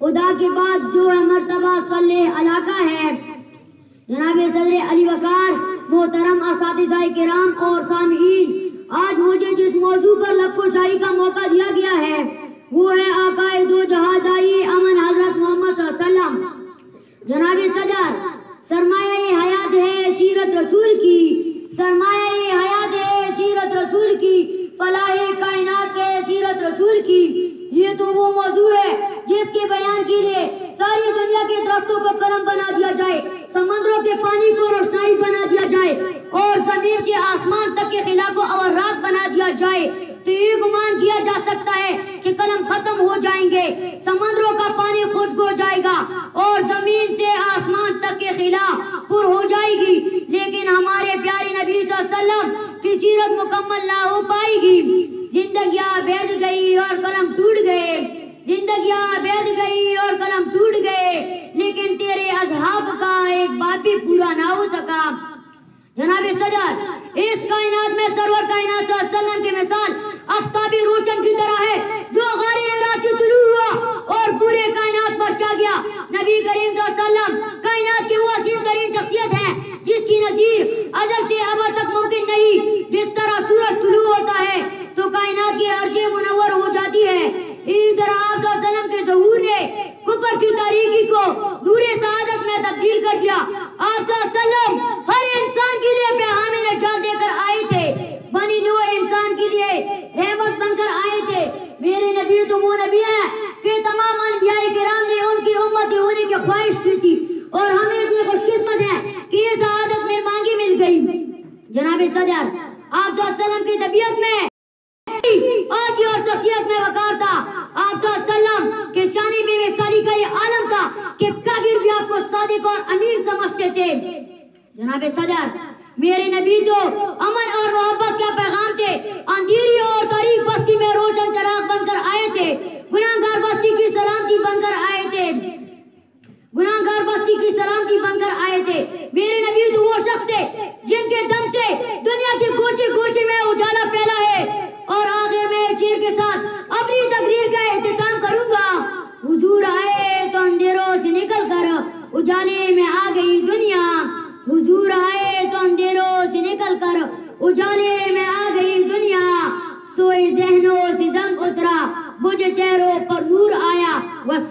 خدا کے بعد جو ہے مرتبہ صلی علاقہ ہے جناب صدر علی وقار، محترم اساتذہ کرام اور سامعین، آج مجھے جس موضوع پر لب شاہی کا موقع دیا گیا ہے وہ ہے آقا دو جہاں دائی امن حضرت محمد صلی اللہ علیہ وسلم۔ جناب صدر، سرمایہ حیات ہے سیرت رسول کی، سرمایہ حیات ہے سیرت رسول کی، فلاح کائنات ہے سیرت رسول کی۔ یہ تو وہ موضوع ہے جس کے بیان کے لیے ساری دنیا کے درختوں کو قلم بنا دیا جائے، سمندروں کے پانی کو روشنائی بنا دیا جائے اور زمین سے آسمان تک کے خلا کو اورات بنا دیا جائے تو یہ گمان کیا جا سکتا ہے کہ قلم ختم ہو جائیں گے، سمندروں کا پانی خشک ہو جائے گا اور زمین سے آسمان تک کے خلا پر ہو جائے گی، لیکن ہمارے پیارے نبی صلی اللہ علیہ وسلم کی سیرت مکمل نہ ہو پائے گی۔ زندگیاں بیٹھ گئی اور قلم ٹوٹ گئے، زندگیاں بیٹھ گئی اور قلم ٹوٹ گئے، لیکن تیرے اصحاب کا ایک بات بھی پورا نہ ہو سکا۔ جناب صدر، اس کائنات میں سرور کائنات صلی اللہ علیہ وسلم کی مثال آفتابی روشن کی طرح ہے جو غار حرا سے طلوع ہوا اور پورے کائنات پر چھا گیا۔ نبی کریم صلی اللہ علیہ وسلم کائنات کی وہ عظیم ترین شخصیت ہے جس کی نظیر ازل سے ابد تک ممکن نہیں۔ جس طرح سورج طلوع ہوتا ہے تو کائنات کی ارضیں منور ہو جاتی ہے، اسی طرح آپ صلی اللہ علیہ وسلم کے ظہور نے کفر کی تاریکی کو نور سعادت میں تبدیل کر دیا۔ آپ صلی اللہ علیہ وسلم ہر انسان کے لیے پیغام نجات دے کر آئے تھے، بنی نوع انسان کے لیے رحمت بن کر آئے تھے۔ میرے نبی تو وہ نبی ہیں کہ تمام انبیاء کرام نے ان کی امت ہونے کی خواہش کی تھی اور ہمیں اتنی خوش قسمت ہیں کہ یہ سعادت میں مانگی مل گئی۔ جناب صدر، آپ صلی اللہ علیہ وسلم کی طبیعت میں آج اور شخصیت میں وقار تھا۔ آپ صلی اللہ علیہ وسلم کے شان بے مثالی کا یہ عالم تھا کہ کافر بھی آپ کو صادق اور امین سمجھتے تھے۔ جناب صدر، میرے نبی تو امن اور محبت کا پیغام تھے، اندھیری اور تاریک بستی میں روشن چراغ بن کر آئے تھے، گناہگار بستی کی سلامتی بن کر آئے تھے، گناہگار بستی کی سلامتی بن کر آئے تھے۔ میرے نبی تو وہ شخص تھے جن کے دم سے دنیا کے گوشے گوشے میں اجالا پھیلا ہے۔ اور آخر میں شیر کے ساتھ اپنی تقریر کا اختتام کروں گا۔ حضور آئے تو اندھیروں سے نکل کر اجالے میں آ گئی دنیا، حضور آئے تو اندھیروں سے نکل کر اجالے میں آ گئی دنیا، سوئے ذہنوں سے زنگ اترا، بجھے چہروں پر نور